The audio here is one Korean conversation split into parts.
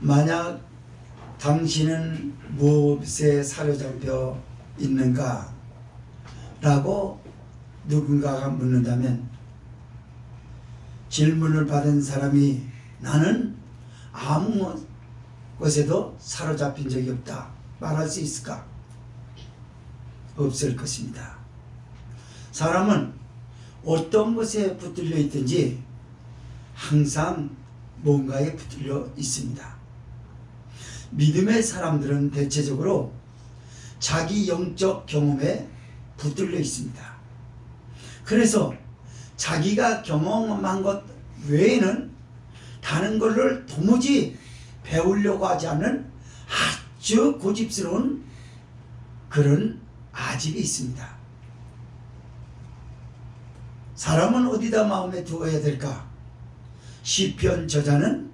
만약 당신은 무엇에 사로잡혀 있는가? 라고 누군가가 묻는다면 질문을 받은 사람이 나는 아무 것에도 사로잡힌 적이 없다 말할 수 있을까? 없을 것입니다. 사람은 어떤 것에 붙들려 있든지 항상 뭔가에 붙들려 있습니다. 믿음의 사람들은 대체적으로 자기 영적 경험에 붙들려 있습니다. 그래서 자기가 경험한 것 외에는 다른 것을 도무지 배우려고 하지 않는 아주 고집스러운 그런 아집이 있습니다. 사람은 어디다 마음에 두어야 될까? 시편 저자는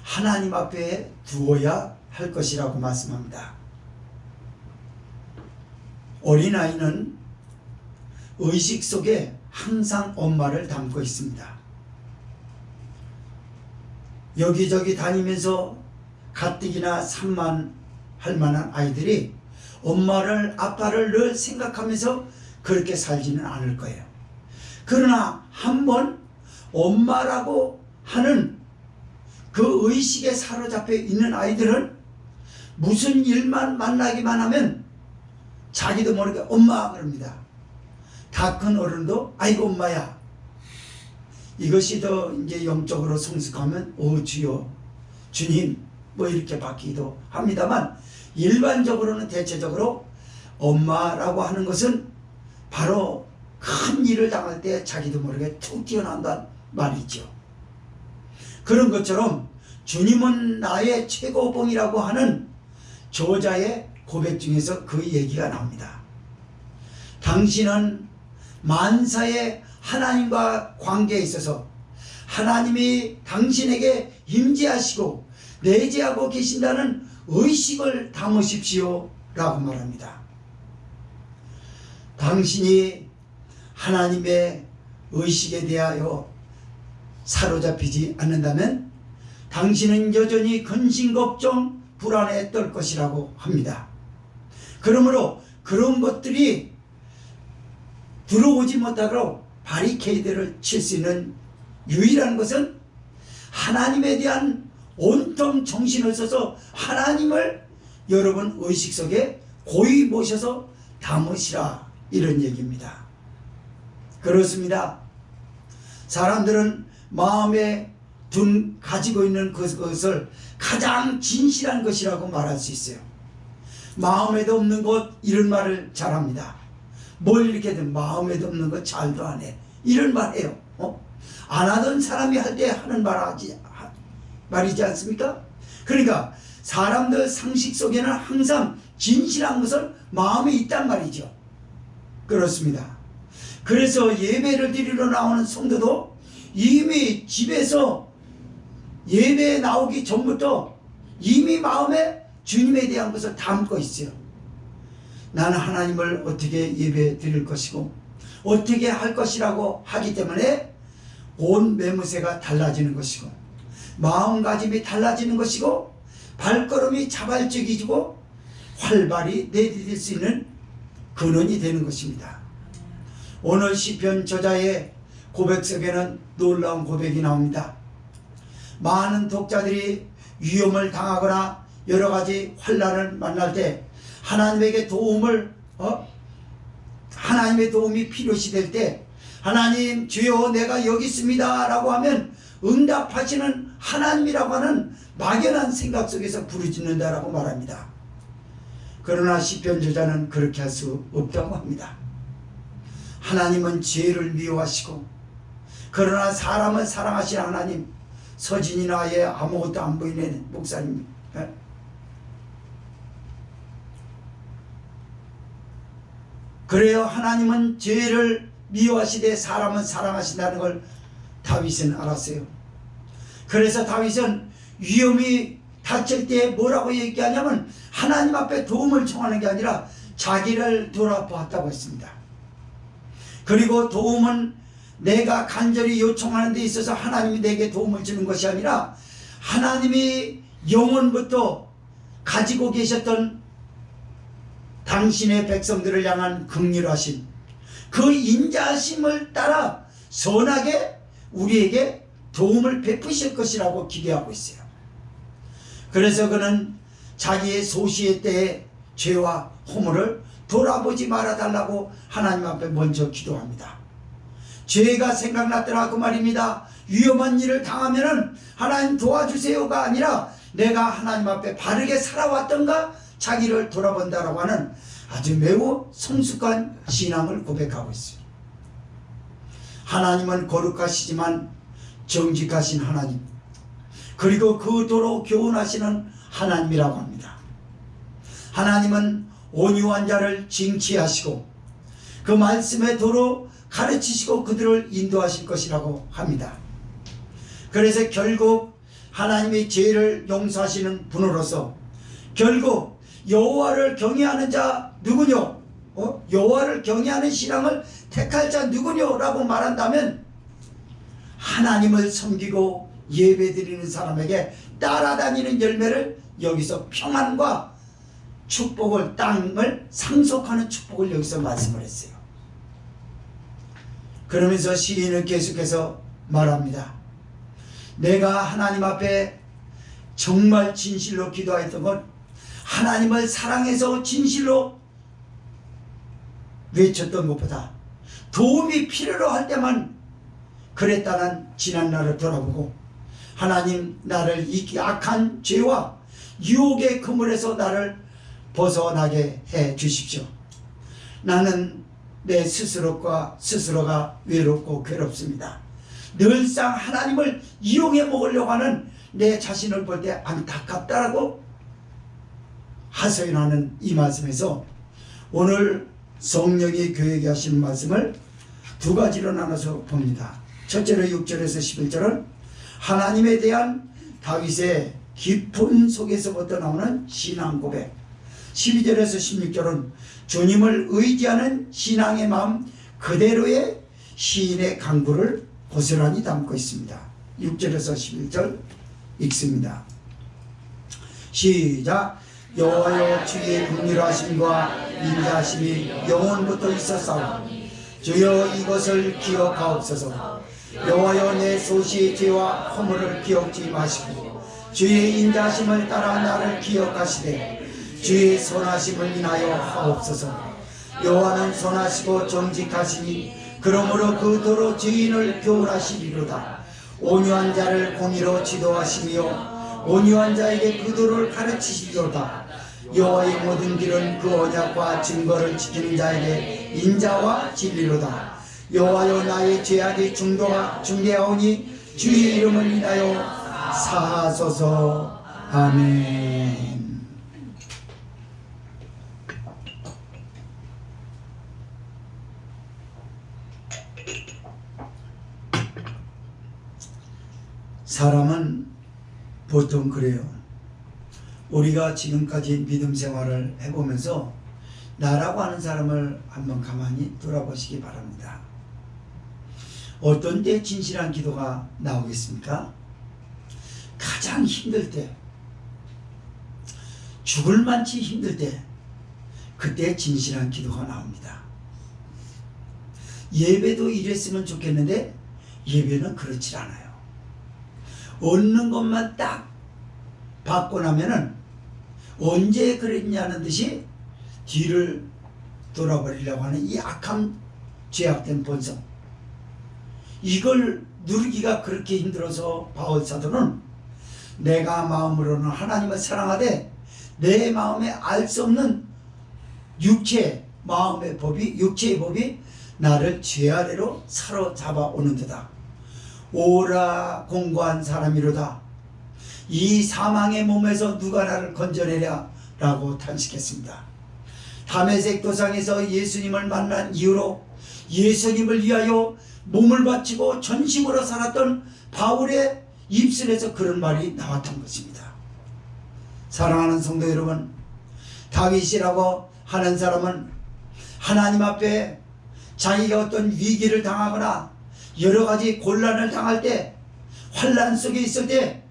하나님 앞에 두어야 할 것이라고 말씀합니다. 어린아이는 의식 속에 항상 엄마를 담고 있습니다. 여기저기 다니면서 가뜩이나 산만할 만한 아이들이 엄마를 아빠를 늘 생각하면서 그렇게 살지는 않을 거예요. 그러나 한번 엄마라고 하는 그 의식에 사로잡혀 있는 아이들은 무슨 일만 만나기만 하면 자기도 모르게 엄마 그럽니다. 다 큰 어른도 아이고 엄마야. 이것이 더 이제 영적으로 성숙하면 주여 주님 뭐 이렇게 바뀌기도 합니다만, 일반적으로는 대체적으로 엄마라고 하는 것은 바로 큰 일을 당할 때 자기도 모르게 툭 튀어나온단 말이죠. 그런 것처럼 주님은 나의 최고봉이라고 하는 저자의 고백 중에서 그 얘기가 나옵니다. 당신은 만사의 하나님과 관계에 있어서 하나님이 당신에게 임재하시고 내재하고 계신다는 의식을 담으십시오 라고 말합니다. 당신이 하나님의 의식에 대하여 사로잡히지 않는다면 당신은 여전히 근심걱정 불안에 떨 것이라고 합니다. 그러므로 그런 것들이 들어오지 못하도록 바리케이드를 칠 수 있는 유일한 것은 하나님에 대한 온통 정신을 써서 하나님을 여러분 의식 속에 고이 모셔서 담으시라, 이런 얘기입니다. 그렇습니다. 사람들은 마음에 가지고 있는 그것을 가장 진실한 것이라고 말할 수 있어요. 마음에도 없는 것, 이런 말을 잘합니다. 뭘 이렇게든 마음에도 없는 것 잘도 안 해, 이런 말 해요. 안 하던 사람이 할 때 하는 말이지 않습니까? 그러니까 사람들 상식 속에는 항상 진실한 것을 마음에 있단 말이죠. 그렇습니다. 그래서 예배를 드리러 나오는 성도도 이미 집에서 예배에 나오기 전부터 이미 마음에 주님에 대한 것을 담고 있어요. 나는 하나님을 어떻게 예배 드릴 것이고 어떻게 할 것이라고 하기 때문에 온 매무새가 달라지는 것이고 마음가짐이 달라지는 것이고 발걸음이 자발적이고 활발히 내디딜 수 있는 근원이 되는 것입니다. 오늘 시편 저자의 고백 속에는 놀라운 고백이 나옵니다. 많은 독자들이 위험을 당하거나 여러가지 환난을 만날 때 하나님에게 하나님의 도움이 필요시 될 때 하나님 주여 내가 여기 있습니다 라고 하면 응답하시는 하나님이라고 하는 막연한 생각 속에서 부르짖는다라고 말합니다. 그러나 시편 저자는 그렇게 할 수 없다고 합니다. 하나님은 죄를 미워하시고 그러나 사람을 사랑하시는 하나님. 서진이나 얘 아무것도 안 보이는 목사님, 그래요. 하나님은 죄를 미워하시되 사람은 사랑하신다는 걸 다윗은 알았어요. 그래서 다윗은 위험이 닥칠 때 뭐라고 얘기하냐면 하나님 앞에 도움을 청하는 게 아니라 자기를 돌아보았다고 했습니다. 그리고 도움은 내가 간절히 요청하는 데 있어서 하나님이 내게 도움을 주는 것이 아니라 하나님이 영원부터 가지고 계셨던 당신의 백성들을 향한 긍휼하심, 그 인자하심을 따라 선하게 우리에게 도움을 베푸실 것이라고 기대하고 있어요. 그래서 그는 자기의 소시의 때의 죄와 허물을 돌아보지 말아달라고 하나님 앞에 먼저 기도합니다. 죄가 생각났더라 그 말입니다. 위험한 일을 당하면은 하나님 도와주세요가 아니라 내가 하나님 앞에 바르게 살아왔던가 자기를 돌아본다라고 하는 아주 매우 성숙한 신앙을 고백하고 있어요. 하나님은 거룩하시지만 정직하신 하나님, 그리고 그 도로 교훈하시는 하나님이라고 합니다. 하나님은 온유한 자를 징치하시고 그 말씀의 도로 가르치시고 그들을 인도하실 것이라고 합니다. 그래서 결국 하나님이 죄를 용서하시는 분으로서 결국 여호와를 경외하는 자 누구뇨? 여호와를 경외하는 신앙을 택할 자 누구뇨? 라고 말한다면 하나님을 섬기고 예배드리는 사람에게 따라다니는 열매를 여기서 평안과 축복을, 땅을 상속하는 축복을 여기서 말씀을 했어요. 그러면서 시인은 계속해서 말합니다. 내가 하나님 앞에 정말 진실로 기도했던 건 하나님을 사랑해서 진실로 외쳤던 것보다 도움이 필요로 할 때만 그랬다는 지난 날을 돌아보고 하나님, 나를 이 악한 죄와 유혹의 그물에서 나를 벗어나게 해 주십시오. 나는 내 스스로가 외롭고 괴롭습니다. 늘상 하나님을 이용해 먹으려고 하는 내 자신을 볼 때 안타깝다라고 하소연하는 이 말씀에서 오늘 성령이 교회에게 하시는 말씀을 두 가지로 나눠서 봅니다. 첫째로 6절에서 11절은 하나님에 대한 다윗의 깊은 속에서부터 나오는 신앙 고백, 12절에서 16절은 주님을 의지하는 신앙의 마음 그대로의 시인의 강구를 고스란히 담고 있습니다. 6절에서 11절 읽습니다. 시작. 여호와여, 주의 긍휼하심과 인자하심이 영원부터 있었사오니 주여 이것을 기억하옵소서. 여호와여, 내 소시의 죄와 허물을 기억지 마시고 주의 인자하심을 따라 나를 기억하시되 주의 선하심을 인하여 하옵소서. 여호와는 선하시고 정직하시니 그러므로 그 도로 죄인을 교훈하시리로다. 온유한 자를 공의로 지도하시며 온유한 자에게 그 도를 가르치시리로다. 여호와의 모든 길은 그 언약과 증거를 지키는 자에게 인자와 진리로다. 여호와여, 나의 죄악이 중대하오니 주의 이름을 인하여 사하소서. 아멘. 사람은 보통 그래요. 우리가 지금까지 믿음 생활을 해보면서 나라고 하는 사람을 한번 가만히 돌아보시기 바랍니다. 어떤 때 진실한 기도가 나오겠습니까? 가장 힘들 때, 죽을 만치 힘들 때, 그때 진실한 기도가 나옵니다. 예배도 이랬으면 좋겠는데 예배는 그렇지 않아요. 얻는 것만 딱 받고 나면은 언제 그랬냐는 듯이 뒤를 돌아버리려고 하는 이 악한 죄악된 본성, 이걸 누리기가 그렇게 힘들어서 바울사도는 내가 마음으로는 하나님을 사랑하되 내 마음에 알 수 없는 육체의 법이 나를 죄 아래로 사로잡아 오는 듯다. 오라 공고한 사람이로다. 이 사망의 몸에서 누가 나를 건져내랴 라고 탄식했습니다. 다메섹 도상에서 예수님을 만난 이후로 예수님을 위하여 몸을 바치고 전심으로 살았던 바울의 입술에서 그런 말이 나왔던 것입니다. 사랑하는 성도 여러분, 다윗이라고 하는 사람은 하나님 앞에 자기가 어떤 위기를 당하거나 여러 가지 곤란을 당할 때, 환난 속에 있을 때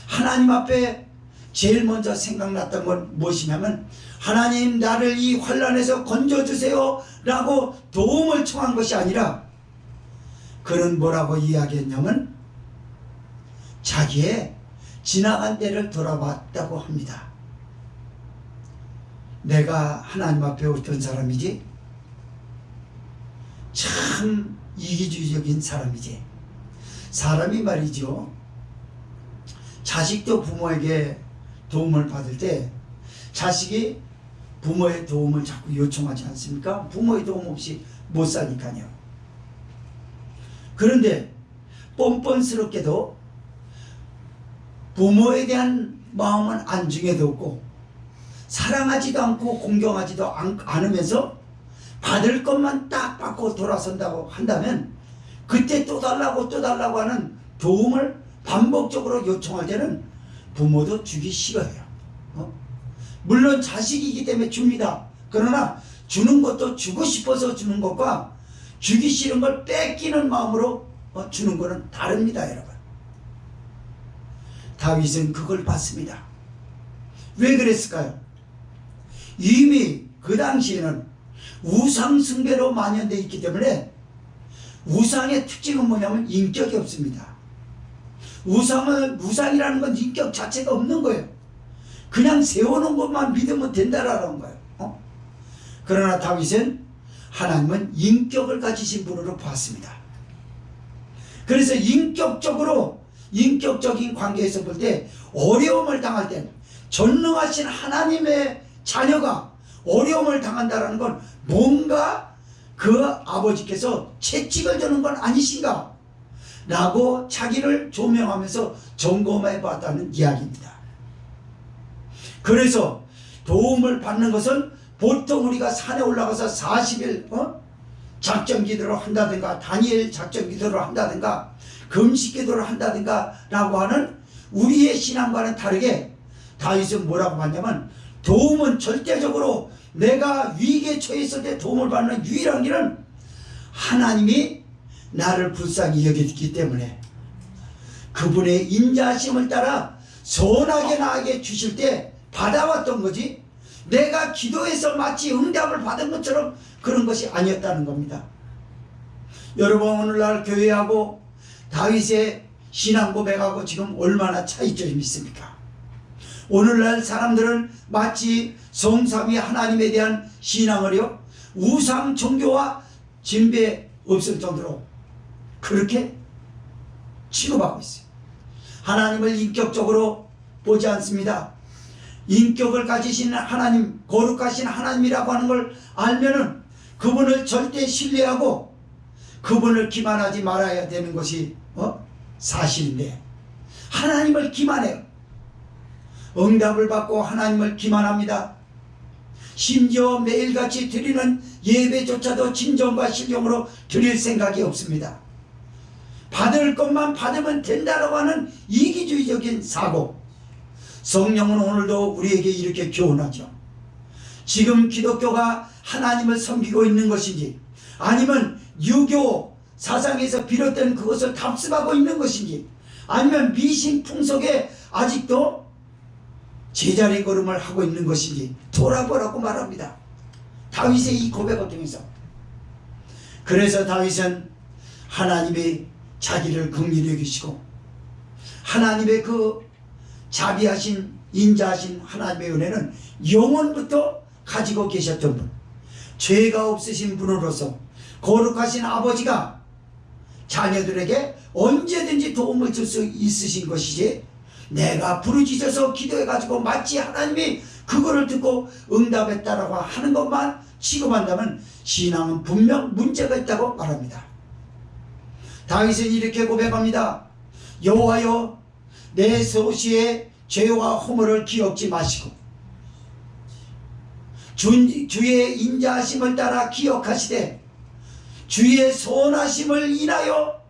하나님 앞에 제일 먼저 생각났던 건 무엇이냐면 하나님 나를 이 환난에서 건져주세요 라고 도움을 청한 것이 아니라 그는 뭐라고 이야기했냐면 자기의 지나간 때를 돌아봤다고 합니다. 내가 하나님 앞에 어떤 사람이지? 참 이기주의적인 사람이지. 사람이 말이죠, 자식도 부모에게 도움을 받을 때 자식이 부모의 도움을 자꾸 요청하지 않습니까? 부모의 도움 없이 못 사니까요. 그런데 뻔뻔스럽게도 부모에 대한 마음은 안중에도 없고 사랑하지도 않고 공경하지도 않으면서 받을 것만 딱 받고 돌아선다고 한다면 그때 또 달라고 또 달라고 하는 도움을 반복적으로 요청할 때는 부모도 주기 싫어해요. 물론 자식이기 때문에 줍니다. 그러나 주는 것도 주고 싶어서 주는 것과 주기 싫은 걸 뺏기는 마음으로 주는 것은 다릅니다, 여러분. 다윗은 그걸 봤습니다. 왜 그랬을까요? 이미 그 당시에는 우상 숭배로 만연되어 있기 때문에 우상의 특징은 뭐냐면 인격이 없습니다. 우상이라는 건 인격 자체가 없는 거예요. 그냥 세워놓은 것만 믿으면 된다라는 거예요. 그러나 다윗은 하나님은 인격을 가지신 분으로 봤습니다. 그래서 인격적인 관계에서 볼 때 어려움을 당할 때 전능하신 하나님의 자녀가 어려움을 당한다는 건 뭔가 그 아버지께서 채찍을 주는 건 아니신가 라고 자기를 조명하면서 점검해 봤다는 이야기입니다. 그래서 도움을 받는 것은 보통 우리가 산에 올라가서 40일 작전 기도를 한다든가 다니엘 작전 기도를 한다든가 금식 기도를 한다든가 라고 하는 우리의 신앙과는 다르게 다윗은 뭐라고 봤냐면 도움은 절대적으로 내가 위기에 처했을 때 도움을 받는 유일한 길은 하나님이 나를 불쌍히 여기기 때문에 그분의 인자하심을 따라 선하게 나에게 주실 때 받아왔던 거지 내가 기도해서 마치 응답을 받은 것처럼 그런 것이 아니었다는 겁니다. 여러분 오늘날 교회하고 다윗의 신앙 고백하고 지금 얼마나 차이점이 있습니까? 오늘날 사람들은 마치 성삼위 하나님에 대한 신앙을요 우상 종교와 진배 없을 정도로 그렇게 취급하고 있어요. 하나님을 인격적으로 보지 않습니다. 인격을 가지신 하나님, 거룩하신 하나님이라고 하는 걸 알면은 그분을 절대 신뢰하고 그분을 기만하지 말아야 되는 것이 사실인데 하나님을 기만해요. 응답을 받고 하나님을 기만합니다. 심지어 매일같이 드리는 예배조차도 진정과 신령으로 드릴 생각이 없습니다. 받을 것만 받으면 된다라고 하는 이기주의적인 사고. 성령은 오늘도 우리에게 이렇게 교훈하죠. 지금 기독교가 하나님을 섬기고 있는 것인지 아니면 유교 사상에서 비롯된 그것을 답습하고 있는 것인지 아니면 미신 풍속에 아직도 제자리 걸음을 하고 있는 것인지 돌아보라고 말합니다. 다윗의 이 고백을 통해서. 그래서 다윗은 하나님이 자기를 긍휼히 여기시고 하나님의 그 자비하신 인자하신 하나님의 은혜는 영원부터 가지고 계셨던 분, 죄가 없으신 분으로서 거룩하신 아버지가 자녀들에게 언제든지 도움을 줄 수 있으신 것이지 내가 부르짖어서 기도해가지고 마치 하나님이 그거를 듣고 응답했다라고 하는 것만 취급한다면 신앙은 분명 문제가 있다고 말합니다. 다윗은 이렇게 고백합니다. 여호와여 내 소시의 죄와 허물을 기억지 마시고 주의 인자하심을 따라 기억하시되 주의 선하심을 인하여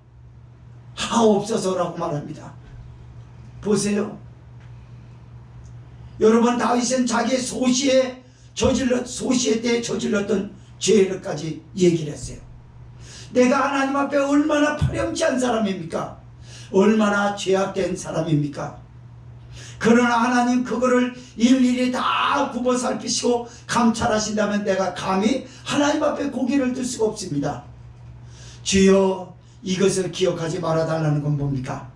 하옵소서라고 말합니다. 보세요. 여러분 다윗은 자기의 소시에 때 저질렀던 죄를까지 얘기를 했어요. 내가 하나님 앞에 얼마나 파렴치한 사람입니까? 얼마나 죄악된 사람입니까? 그러나 하나님 그거를 일일이 다 굽어 살피시고 감찰하신다면 내가 감히 하나님 앞에 고개를 들 수가 없습니다. 주여, 이것을 기억하지 말아달라는 건 뭡니까?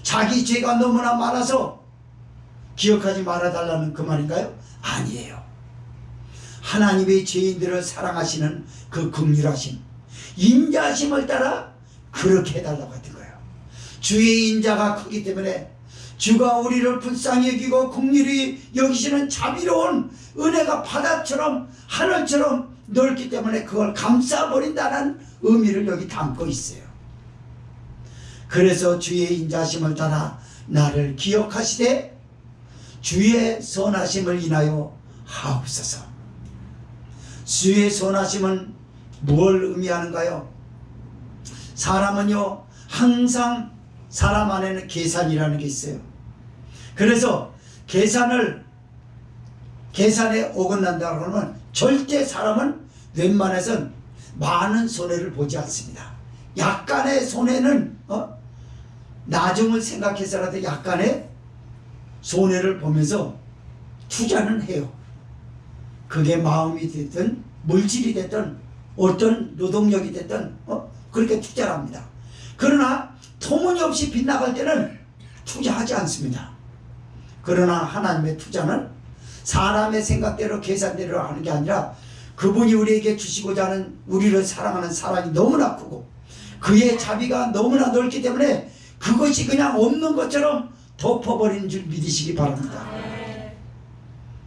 자기 죄가 너무나 많아서 기억하지 말아달라는 그 말인가요? 아니에요. 하나님의 죄인들을 사랑하시는 그 긍휼하심, 인자하심을 따라 그렇게 해달라고 했던 거예요. 주의 인자가 크기 때문에 주가 우리를 불쌍히 여기고 긍휼히 여기시는 자비로운 은혜가 바다처럼 하늘처럼 넓기 때문에 그걸 감싸버린다는 의미를 여기 담고 있어요. 그래서 주의 인자심을 따라 나를 기억하시되 주의 선하심을 인하여 하옵소서. 주의 선하심은 뭘 의미하는가요? 사람은요, 항상 사람 안에는 계산이라는 게 있어요. 그래서 계산에 어긋난다 그러면 절대 사람은 웬만해선 많은 손해를 보지 않습니다. 약간의 손해는 나중을 생각해서라도 약간의 손해를 보면서 투자는 해요. 그게 마음이 됐든 물질이 됐든 어떤 노동력이 됐든 그렇게 투자를 합니다. 그러나 터무니없이 빗나갈 때는 투자하지 않습니다. 그러나 하나님의 투자는 사람의 생각대로 계산대로 하는 게 아니라 그분이 우리에게 주시고자 하는, 우리를 사랑하는 사랑이 너무나 크고 그의 자비가 너무나 넓기 때문에 그것이 그냥 없는 것처럼 덮어버리는 줄 믿으시기 바랍니다.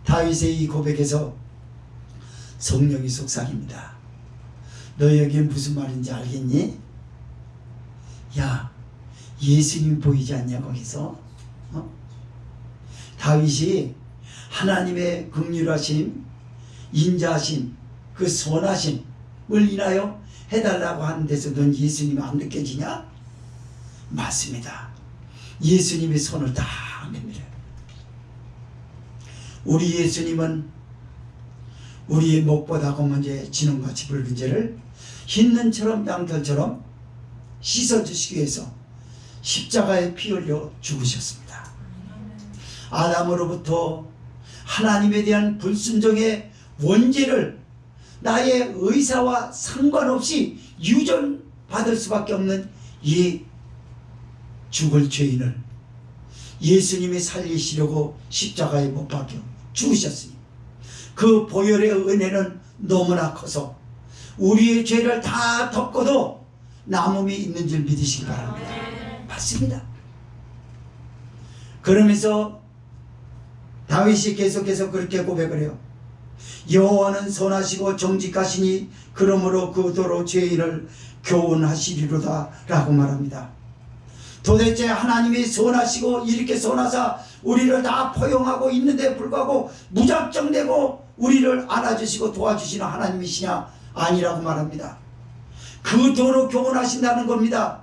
다윗의 이 고백에서 성령이 속삭입니다. 너 여기 무슨 말인지 알겠니? 야, 예수님 보이지 않냐 거기서? 다윗이 하나님의 긍휼하심, 인자하심, 그 선하심을 인하여 해달라고 하는 데서 넌 예수님이 안 느껴지냐? 맞습니다. 예수님의 손을 다 내밀어요. 우리 예수님은 우리의 목보다 먼저 진홍같이 붉은 죄를 흰눈처럼 양털처럼 씻어주시기 위해서 십자가에 피 흘려 죽으셨습니다. 아담으로부터 하나님에 대한 불순종의 원죄를 나의 의사와 상관없이 유전받을 수밖에 없는 이 죽을 죄인을 예수님이 살리시려고 십자가에 못 박혀 죽으셨으니 그 보혈의 은혜는 너무나 커서 우리의 죄를 다 덮고도 남음이 있는 줄 믿으시기 바랍니다. 맞습니다. 그러면서 다윗이 계속해서 그렇게 고백을 해요. 여호와는 선하시고 정직하시니 그러므로 그 도로 죄인을 교훈하시리로다 라고 말합니다. 도대체 하나님이 선하시고 이렇게 선하사 우리를 다 포용하고 있는데 불구하고 무작정되고 우리를 안아주시고 도와주시는 하나님이시냐? 아니라고 말합니다. 그 도로 교훈하신다는 겁니다.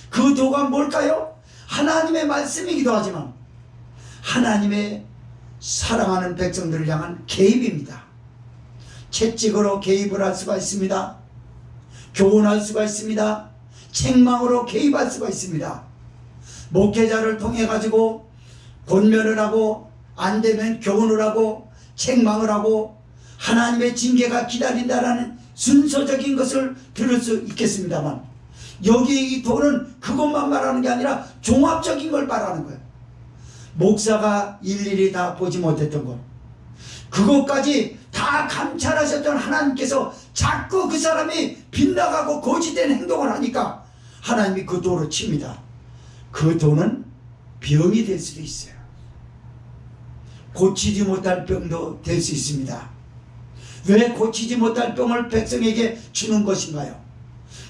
그 도가 뭘까요? 하나님의 말씀이기도 하지만 하나님의 사랑하는 백성들을 향한 개입입니다. 채찍으로 개입을 할 수가 있습니다. 교훈할 수가 있습니다. 책망으로 개입할 수가 있습니다. 목회자를 통해 가지고 권면을 하고 안되면 교훈을 하고 책망을 하고 하나님의 징계가 기다린다라는 순서적인 것을 들을 수 있겠습니다만 여기 이 도는 그것만 말하는 게 아니라 종합적인 걸 말하는 거예요. 목사가 일일이 다 보지 못했던 것, 그것까지 다 감찰하셨던 하나님께서 자꾸 그 사람이 빗나가고 거짓된 행동을 하니까 하나님이 그 도로 칩니다. 그 도는 병이 될 수도 있어요. 고치지 못할 병도 될 수 있습니다. 왜 고치지 못할 병을 백성에게 주는 것인가요?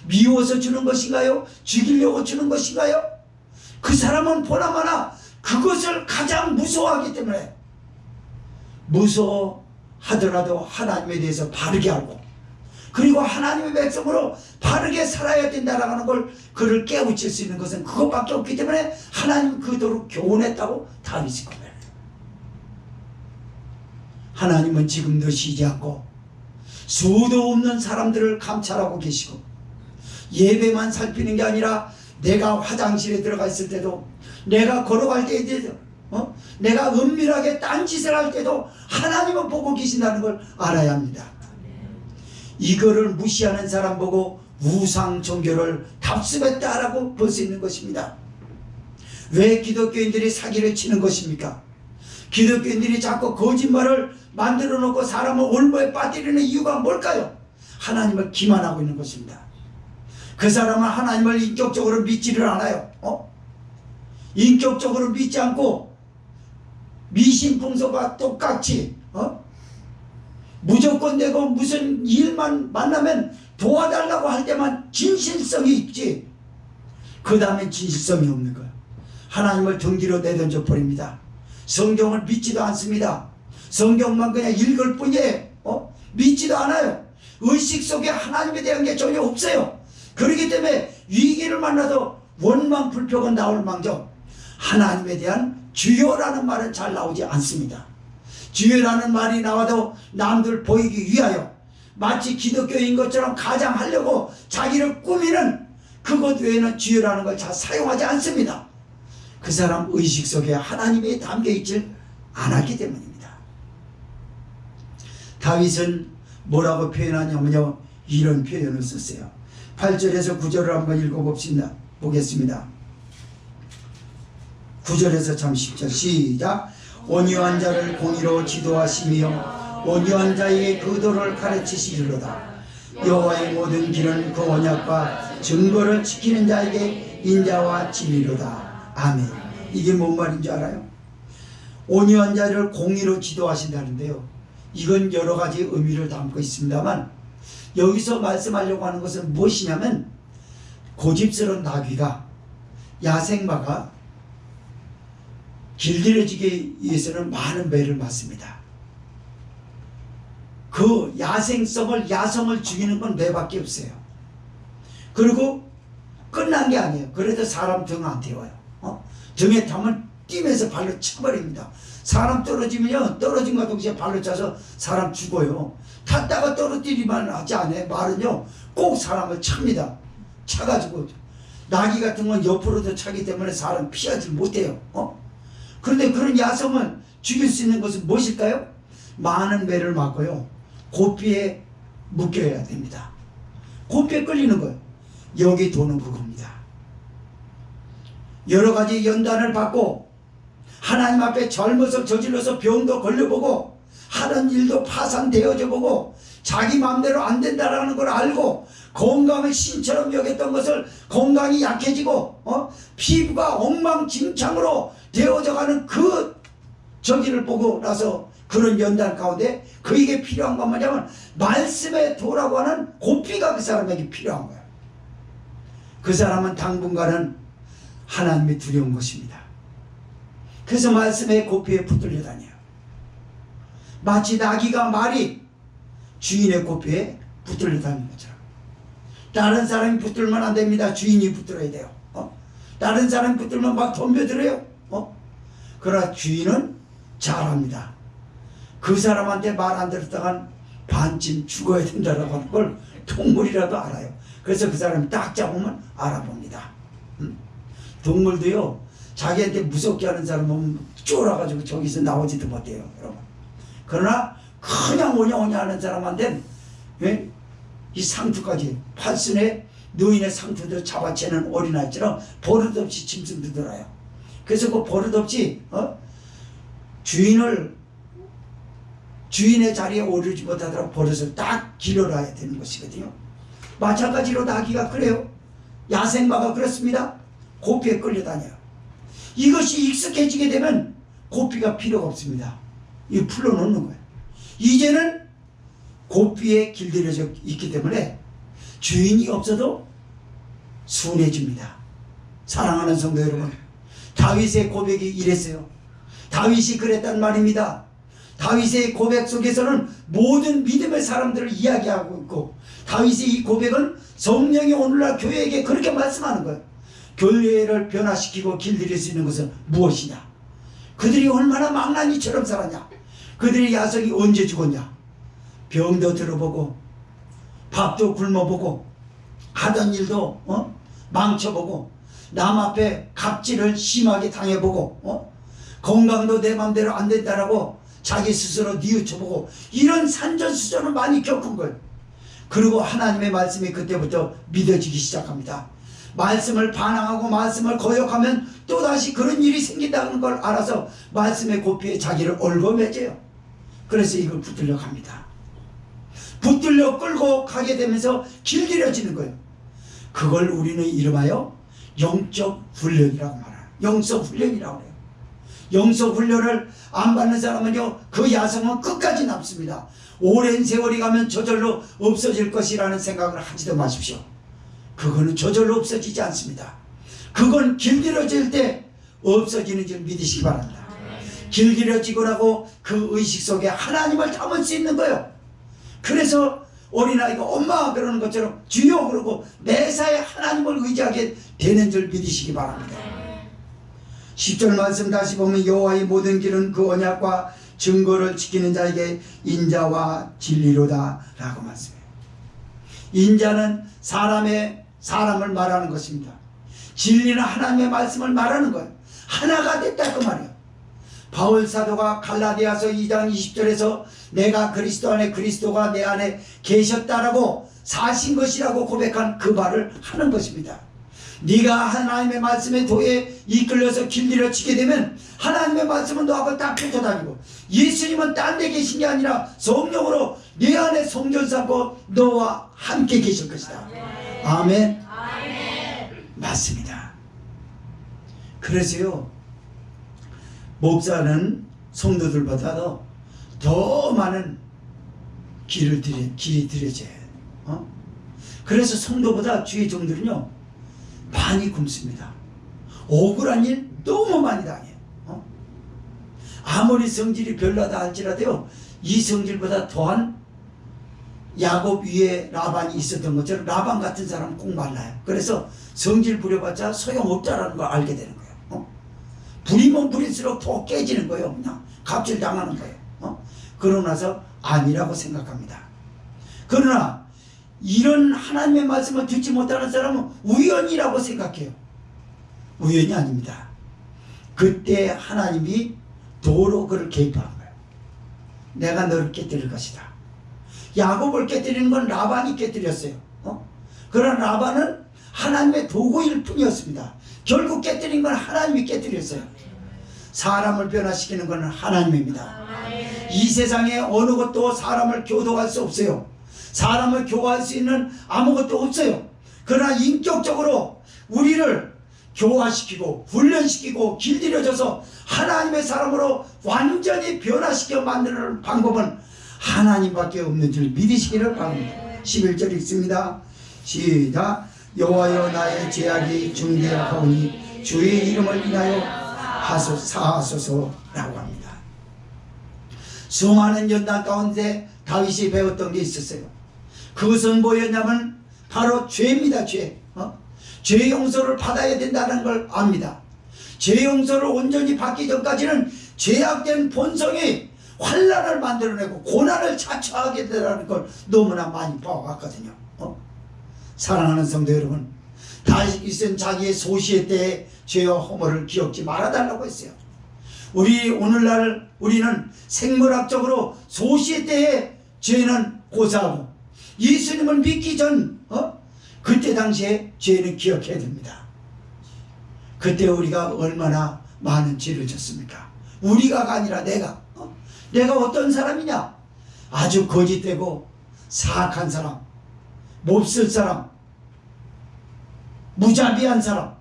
미워서 주는 것인가요? 죽이려고 주는 것인가요? 그 사람은 보나마나 그것을 가장 무서워하기 때문에 무서워하더라도 하나님에 대해서 바르게 알고 그리고 하나님의 백성으로 바르게 살아야 된다라는 걸 그를 깨우칠 수 있는 것은 그것밖에 없기 때문에 하나님 그도록 교훈했다고 다윗이 고백해요. 하나님은 지금도 쉬지 않고 수도 없는 사람들을 감찰하고 계시고 예배만 살피는 게 아니라 내가 화장실에 들어가 있을 때도 내가 걸어갈 때에도 내가 은밀하게 딴짓을 할 때도 하나님은 보고 계신다는 걸 알아야 합니다. 이거를 무시하는 사람 보고 우상 종교를 답습했다라고 볼 수 있는 것입니다. 왜 기독교인들이 사기를 치는 것입니까? 기독교인들이 자꾸 거짓말을 만들어 놓고 사람을 올무에 빠뜨리는 이유가 뭘까요? 하나님을 기만하고 있는 것입니다. 그 사람은 하나님을 인격적으로 믿지를 않아요. 인격적으로 믿지 않고 미신풍소가 똑같이 무조건 되고 무슨 일만 만나면 도와달라고 할 때만 진실성이 있지, 그 다음엔 진실성이 없는 거예요. 하나님을 등 뒤로 내던져 버립니다. 성경을 믿지도 않습니다. 성경만 그냥 읽을 뿐이에요. 믿지도 않아요. 의식 속에 하나님에 대한 게 전혀 없어요. 그렇기 때문에 위기를 만나도 원망 불평은 나올 망정 하나님에 대한 주여라는 말은 잘 나오지 않습니다. 주여라는 말이 나와도 남들 보이기 위하여 마치 기독교인 것처럼 가장하려고 자기를 꾸미는 그것 외에는 주여라는 걸 잘 사용하지 않습니다. 그 사람 의식 속에 하나님이 담겨있질 않았기 때문입니다. 다윗은 뭐라고 표현하냐면요, 이런 표현을 썼어요. 8절에서 9절을 한번 읽어봅시다. 보겠습니다. 9절에서 참 10절 시작. 온유한 자를 공의로 지도하시며 온유한 자에게 그 도를 가르치시리로다. 여호와의 모든 길은 그 언약과 증거를 지키는 자에게 인자와 진리로다. 아멘. 이게 뭔 말인 줄 알아요? 온유한 자를 공의로 지도하신다는데요, 이건 여러 가지 의미를 담고 있습니다만 여기서 말씀하려고 하는 것은 무엇이냐면, 고집스러운 나귀가, 야생마가 길들여지기 위해서는 많은 매를 맞습니다. 그 야성을 죽이는 건 매밖에 없어요. 그리고 끝난 게 아니에요. 그래도 사람 등 안 태워요. 등에 타면 뛰면서 발로 쳐버립니다. 사람 떨어지면요, 떨어진과 동시에 발로 차서 사람 죽어요. 탔다가 떨어뜨리만 하지 않아요. 말은요 꼭 사람을 찹니다. 차가지고 나귀 같은 건 옆으로도 차기 때문에 사람 피하지 못해요. 그런데 그런 야성을 죽일 수 있는 것은 무엇일까요? 많은 매를 맞고요, 고삐에 묶여야 됩니다. 고삐에 끌리는 거예요. 여기 도는 그겁니다. 여러 가지 연단을 받고 하나님 앞에 잘못을 저질러서 병도 걸려보고 하는 일도 파산되어져 보고 자기 마음대로 안 된다라는 걸 알고 건강을 신처럼 여겼던 것을 건강이 약해지고 피부가 엉망진창으로 되어져가는 그 저기를 보고 나서 그런 연단 가운데 그에게 필요한 건 뭐냐면 말씀의 도라고 하는 고삐가 그 사람에게 필요한 거예요. 그 사람은 당분간은 하나님이 두려운 것입니다. 그래서 말씀의 고삐에 붙들려 다녀요. 마치 나귀가 말이 주인의 고삐에 붙들려 다니는 것처럼. 다른 사람이 붙들면 안 됩니다. 주인이 붙들어야 돼요. 다른 사람이 붙들면 막 덤벼들어요. 그러나 주인은 잘합니다. 그 사람한테 말 안 들었다간 반쯤 죽어야 된다라고 하는 걸 동물이라도 알아요. 그래서 그 사람이 딱 잡으면 알아봅니다. 동물도요, 자기한테 무섭게 하는 사람 보면 쫄아가지고 저기서 나오지도 못해요. 여러분. 그러나 그냥 오냐오냐 하는 사람한테는 이 상투까지, 팔순에 노인의 상투도 잡아채는 어린아이처럼 버릇없이 짐승도 들어요. 그래서 그 버릇없이 주인의 자리에 오르지 못하도록 버릇을 딱 길러놔야 되는 것이거든요. 마찬가지로 나귀가 그래요. 야생마가 그렇습니다. 고삐에 끌려다녀요. 이것이 익숙해지게 되면 고삐가 필요가 없습니다. 이거 풀어놓는 거예요. 이제는 고삐에 길들여져 있기 때문에 주인이 없어도 순해집니다. 사랑하는 성도 여러분, 다윗의 고백이 이랬어요. 다윗이 그랬단 말입니다. 다윗의 고백 속에서는 모든 믿음의 사람들을 이야기하고 있고, 다윗의 이 고백은 성령이 오늘날 교회에게 그렇게 말씀하는 거예요. 교회를 변화시키고 길들일 수 있는 것은 무엇이냐? 그들이 얼마나 망나니처럼 살았냐? 그들의 야성이 언제 죽었냐? 병도 들어보고 밥도 굶어보고 하던 일도 망쳐보고 남 앞에 갑질을 심하게 당해보고 건강도 내 맘대로 안 된다라고 자기 스스로 뉘우쳐보고 이런 산전수전을 많이 겪은 거예요. 그리고 하나님의 말씀이 그때부터 믿어지기 시작합니다. 말씀을 반항하고 말씀을 거역하면 또다시 그런 일이 생긴다는 걸 알아서 말씀의 고피에 자기를 얽어매져요. 그래서 이걸 붙들려 갑니다. 붙들려 끌고 가게 되면서 길들여지는 거예요. 그걸 우리는 이름하여 영적 훈련이라고 말해요. 영적 훈련이라고 해요. 영적 훈련을 안 받는 사람은요, 그 야성은 끝까지 남습니다. 오랜 세월이 가면 저절로 없어질 것이라는 생각을 하지도 마십시오. 그거는 저절로 없어지지 않습니다. 그건 길들여질 때 없어지는 줄 믿으시기 바랍니다. 길들여지고 나고 그 의식 속에 하나님을 담을 수 있는 거예요. 그래서 어린아이가 엄마 그러는 것처럼 주여 그러고 매사에 하나님을 의지하게 되는 줄 믿으시기 바랍니다. 10절 말씀 다시 보면 여호와의 모든 길은 그 언약과 증거를 지키는 자에게 인자와 진리로다 라고 말씀해요. 인자는 사람을 말하는 것입니다. 진리는 하나님의 말씀을 말하는 거예요. 하나가 됐다 그 말이에요. 바울 사도가 갈라디아서 2장 20절에서 내가 그리스도 안에 그리스도가 내 안에 계셨다라고 사신 것이라고 고백한 그 말을 하는 것입니다. 네가 하나님의 말씀에 도에 이끌려서 길들여지게 되면 하나님의 말씀은 너하고 딱 펼쳐다니고 예수님은 딴 데 계신 게 아니라 성령으로 네 안에 성전 삼고 너와 함께 계실 것이다. 아멘. 맞습니다. 그래서요, 목사는 성도들보다도 더 많은 길이 들여져야 해요. 그래서 성도보다 주의 종들은요 많이 굶습니다. 억울한 일 너무 많이 당해요. 아무리 성질이 별나다 할지라도요, 이 성질보다 더한 야곱 위에 라반이 있었던 것처럼 라반 같은 사람은 꼭 말라요. 그래서 성질 부려봤자 소용없다라는 걸 알게 되는 거예요. 부리면 부릴수록 더 깨지는 거예요. 그냥 갑질 당하는 거예요. 그러고 나서 아니라고 생각합니다. 그러나 이런 하나님의 말씀을 듣지 못하는 사람은 우연이라고 생각해요. 우연이 아닙니다. 그때 하나님이 도로 그를 개입한 거예요. 내가 너를 깨뜨릴 것이다. 야곱을 깨뜨리는 건 라반이 깨뜨렸어요. 그러나 라반은 하나님의 도구일 뿐이었습니다. 결국 깨뜨린 건 하나님이 깨뜨렸어요. 사람을 변화시키는 건 하나님입니다. 이 세상에 어느 것도 사람을 교도할 수 없어요. 사람을 교화할 수 있는 아무것도 없어요. 그러나 인격적으로 우리를 교화시키고 훈련시키고 길들여져서 하나님의 사람으로 완전히 변화시켜 만드는 방법은 하나님밖에 없는 줄 믿으시기를 바랍니다. 11절 읽습니다. 시작. 여호와여 나의 죄악이 중대하오니 주의 이름을 인하여 사하소서라고 합니다. 수많은 연단 가운데 다윗이 배웠던 게 있었어요. 그것은 뭐였냐면 바로 죄입니다. 죄 용서를 받아야 된다는 걸 압니다. 죄 용서를 온전히 받기 전까지는 죄악된 본성이 환란을 만들어내고 고난을 자초하게 되라는 걸 너무나 많이 봐왔거든요. 사랑하는 성도 여러분, 다윗은 자기의 소시의 때에 죄와 허물을 기억지 말아달라고 했어요. 오늘날 우리는 생물학적으로 소시의 때에 죄는 고사하고 예수님을 믿기 전 그때 당시에 죄는 기억해야 됩니다. 그때 우리가 얼마나 많은 죄를 졌습니까? 우리가 아니라 내가 어떤 사람이냐? 아주 거짓되고 사악한 사람, 몹쓸 사람, 무자비한 사람,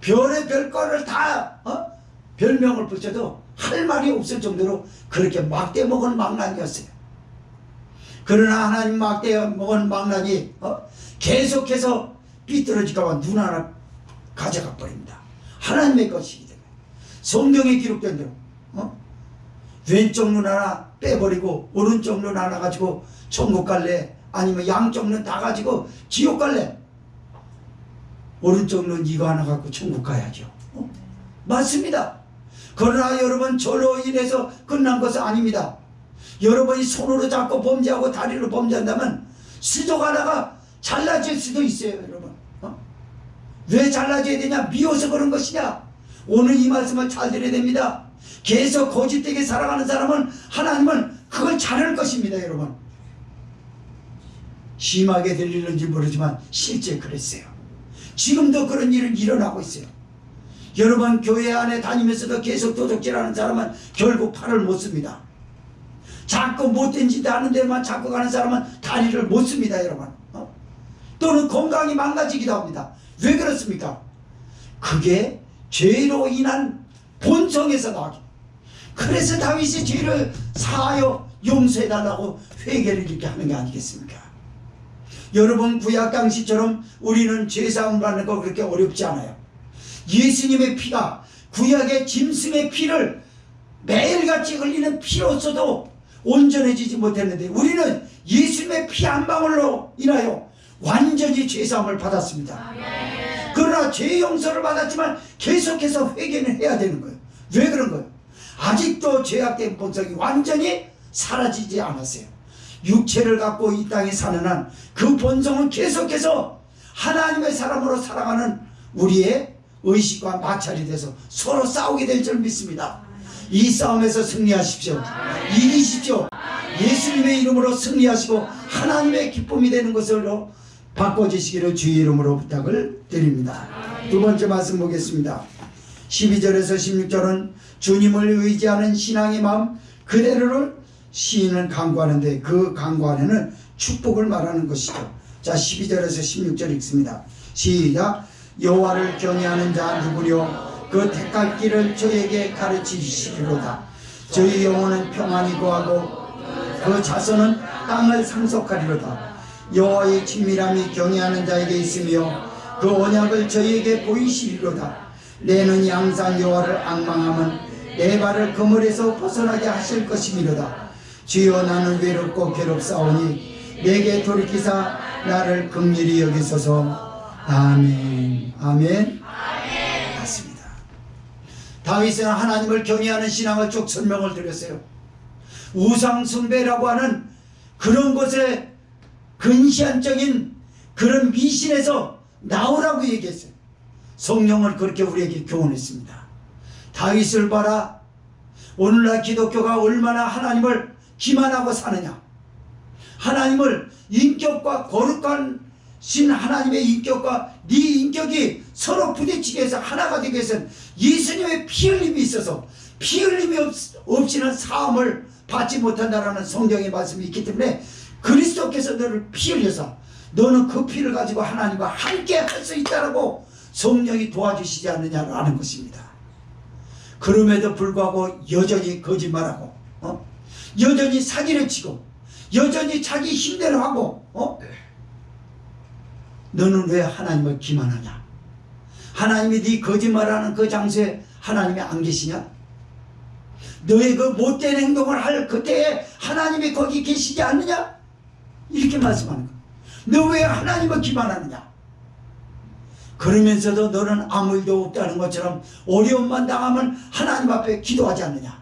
별의 별거를 다 별명을 붙여도 할 말이 없을 정도로 그렇게 막대 먹은 망나니였어요. 그러나 하나님 막대 먹은 망나니 계속해서 삐뚤어질까봐 눈 하나 가져가 버립니다. 하나님의 것이기 때문에 성경에 기록된 대로 왼쪽 눈 하나 빼버리고 오른쪽 눈 하나 가지고 천국 갈래, 아니면 양쪽 눈 다 가지고 지옥 갈래? 오른쪽 눈 이거 하나 갖고 천국 가야죠. 맞습니다. 그러나 여러분, 저로 인해서 끝난 것은 아닙니다. 여러분이 손으로 잡고 범죄하고 다리로 범죄한다면 수족 하나가 잘라질 수도 있어요. 여러분, 왜 잘라져야 되냐? 미워서 그런 것이냐? 오늘 이 말씀을 잘 들어야 됩니다. 계속 거짓되게 살아가는 사람은 하나님은 그걸 잘할 것입니다. 여러분, 심하게 들리는지 모르지만 실제 그랬어요. 지금도 그런 일은 일어나고 있어요. 여러분, 교회 안에 다니면서도 계속 도둑질하는 사람은 결국 팔을 못 씁니다. 자꾸 못된 짓 하는 데만 자꾸 가는 사람은 다리를 못 씁니다. 여러분, 또는 건강이 망가지기도 합니다. 왜 그렇습니까? 그게 죄로 인한 본성에서 나오죠. 그래서 다윗이 죄를 사하여 용서해달라고 회개를 이렇게 하는 게 아니겠습니까? 여러분, 구약 당시처럼 우리는 죄사함 받는 거 그렇게 어렵지 않아요. 예수님의 피가, 구약의 짐승의 피를 매일같이 흘리는 피로서도 온전해지지 못했는데 우리는 예수님의 피 한 방울로 인하여 완전히 죄사함을 받았습니다. 그러나 죄 용서를 받았지만 계속해서 회개는 해야 되는 거예요. 왜 그런 거예요? 아직도 죄악된 본성이 완전히 사라지지 않았어요. 육체를 갖고 이 땅에 사는 한 그 본성은 계속해서 하나님의 사람으로 살아가는 우리의 의식과 마찰이 돼서 서로 싸우게 될 줄 믿습니다. 이 싸움에서 승리하십시오. 이기십시오. 예수님의 이름으로 승리하시고 하나님의 기쁨이 되는 것으로 바꿔주시기를 주의 이름으로 부탁을 드립니다. 두 번째 말씀 보겠습니다. 12절에서 16절은 주님을 의지하는 신앙의 마음 그대로를 시인은 강구하는데 그 강구 안에는 축복을 말하는 것이죠. 자, 12절에서 16절 읽습니다. 시작. 여호와를 경외하는 자 누구뇨? 그 택할 길을 저에게 가르치시리로다. 저희 영혼은 평안히 거하고 그 자손은 땅을 상속하리로다. 여호와의 친밀함이 경외하는 자에게 있으며 그 언약을 저희에게 보이시리로다. 내는 항상 여호와를 앙망하면 내 발을 그물에서 벗어나게 하실 것이미로다. 주여, 나는 외롭고 괴롭사오니 내게 돌이키사 나를 긍휼히 여기소서. 아멘. 아멘. 맞습니다. 다윗은 하나님을 경외하는 신앙을 쭉 설명을 드렸어요. 우상 숭배라고 하는 그런 것에 근시안적인 그런 미신에서 나오라고 얘기했어요. 성령을 그렇게 우리에게 교훈했습니다. 다윗을 봐라. 오늘날 기독교가 얼마나 하나님을 기만하고 사느냐. 하나님을 인격과 거룩한 신 하나님의 인격과 네 인격이 서로 부딪히게 해서 하나가 되기 위해서는 예수님의 피 흘림이 있어서 피 흘림이 없이는 사함을 받지 못한다라는 성경의 말씀이 있기 때문에 그리스도께서 너를 피 흘려서 너는 그 피를 가지고 하나님과 함께 할 수 있다라고 성령이 도와주시지 않느냐라는 것입니다. 그럼에도 불구하고 여전히 거짓말하고 여전히 사기를 치고 여전히 자기 힘대로 하고 너는 왜 하나님을 기만하냐? 하나님이 네 거짓말하는 그 장소에 하나님이 안 계시냐? 너의 그 못된 행동을 할 그때에 하나님이 거기 계시지 않느냐? 이렇게 말씀하는 거야. 너 왜 하나님을 기만하느냐? 그러면서도 너는 아무 일도 없다는 것처럼 어려움만 당하면 하나님 앞에 기도하지 않느냐?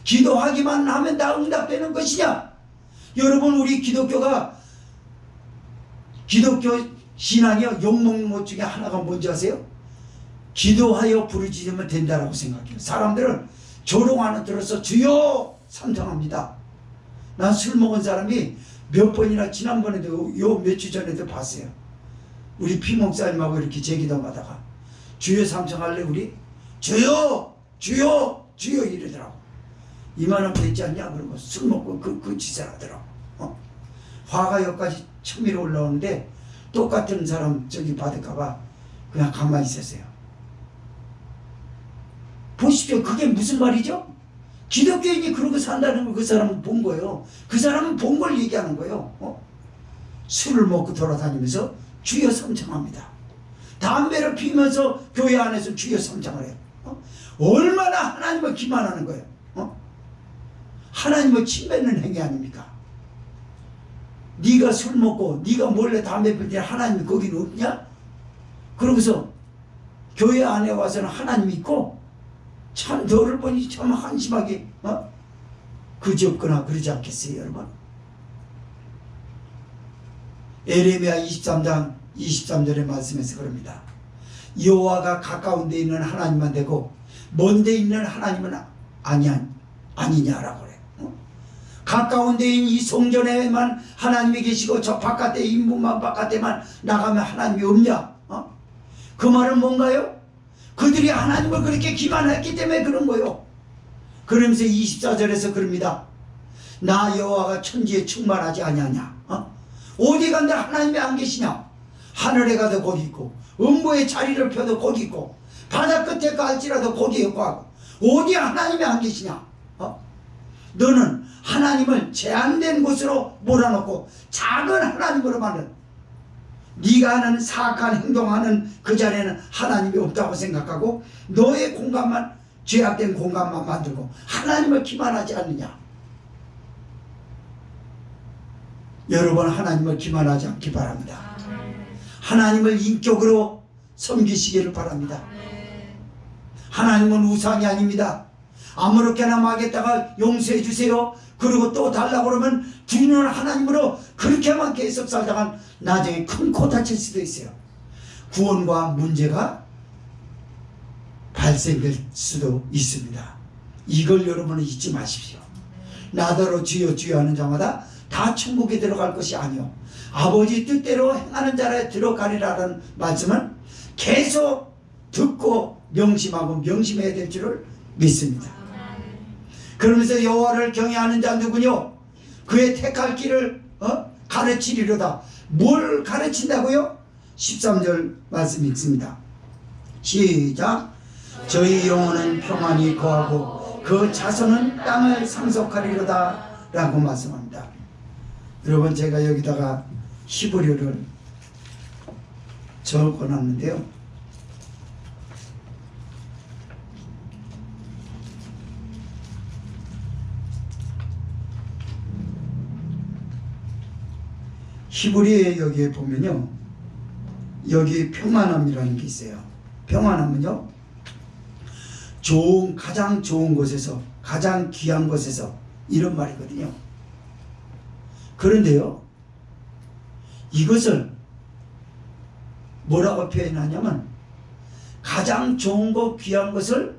기도하기만 하면 다 응답되는 것이냐? 여러분, 우리 기독교가 기독교 신앙이요 욕먹는 것 중에 하나가 뭔지 아세요? 기도하여 부르짖으면 된다라고 생각해요. 사람들은 조롱 하나 들어서 주여 삼성합니다. 난 술 먹은 사람이 몇 번이나 지난번에도 요 며칠 전에도 봤어요. 우리 피목사님하고 이렇게 제기도하다가 주여 삼성할래 우리? 주여 주여 주여 이러더라고. 이만하면 되지 않냐? 그러고 술 먹고 그 짓을 하더라고. 화가 여기까지 처음으로 올라오는데 똑같은 사람 저기 받을까봐 그냥 가만히 있었어요. 보십시오. 그게 무슨 말이죠? 기독교인이 그러고 산다는 걸 그 사람은 본 거예요. 그 사람은 본 걸 얘기하는 거예요. 술을 먹고 돌아다니면서 주여 삼창합니다. 담배를 피우면서 교회 안에서 주여 삼창을 해요. 얼마나 하나님을 기만하는 거예요. 하나님을 침뱉는 행위 아닙니까? 네가 술 먹고 네가 몰래 담배 피울 때 하나님이 거기는 없냐? 그러고서 교회 안에 와서는 하나님이 있고 참 너를 보니 참 한심하게 그지없거나 그러지 않겠어요, 여러분? 에레미야 23장 23절의 말씀에서 그럽니다. 여호와가 가까운 데 있는 하나님만 되고 먼 데 있는 하나님은 아니냐라고 그래. 가까운 데인 이 성전에만 하나님이 계시고 저 바깥에 인문만 바깥에만 나가면 하나님이 없냐? 그 말은 뭔가요? 그들이 하나님을 그렇게 기만했기 때문에 그런 거요. 그러면서 24절에서 그럽니다. 나 여호와가 천지에 충만하지 아니하냐? 어디 간데 하나님이 안 계시냐? 하늘에 가도 거기 있고 음부에 자리를 펴도 거기 있고 바다 끝에 갈지라도 거기 있고 하고 어디 하나님이 안 계시냐? 너는 하나님을 제한된 곳으로 몰아넣고 작은 하나님으로 만든 네가 하는 사악한 행동하는 그 자리에는 하나님이 없다고 생각하고 너의 공간만 죄악된 공간만 만들고 하나님을 기만하지 않느냐? 여러분 하나님을 기만하지 않기 바랍니다. 하나님을 인격으로 섬기시기를 바랍니다. 하나님은 우상이 아닙니다. 아무렇게나 마겠다가 용서해 주세요 그리고 또 달라고 그러면 주는 하나님으로 그렇게만 계속 살다가 나중에 큰 코 다칠 수도 있어요. 구원과 문제가 발생될 수도 있습니다. 이걸 여러분은 잊지 마십시오. 나더러 주여 주여 하는 자마다 다 천국에 들어갈 것이 아니요 아버지 뜻대로 행하는 자라 들어가리라는 말씀은 계속 듣고 명심하고 명심해야 될 줄을 믿습니다. 그러면서 여호와를 경외하는 자 누구뇨? 그의 택할 길을 가르치리로다. 뭘 가르친다고요? 13절 말씀 읽습니다. 시작. 저희 영혼은 평안히 거하고 그 자손은 땅을 상속하리로다 라고 말씀합니다. 여러분 제가 여기다가 히브리어를 적어놨는데요. 히브리에 여기에 보면요. 여기 평안함이라는 게 있어요. 평안함은요. 가장 좋은 곳에서 가장 귀한 곳에서 이런 말이거든요. 그런데요. 이것을 뭐라고 표현하냐면 가장 좋은 것 귀한 것을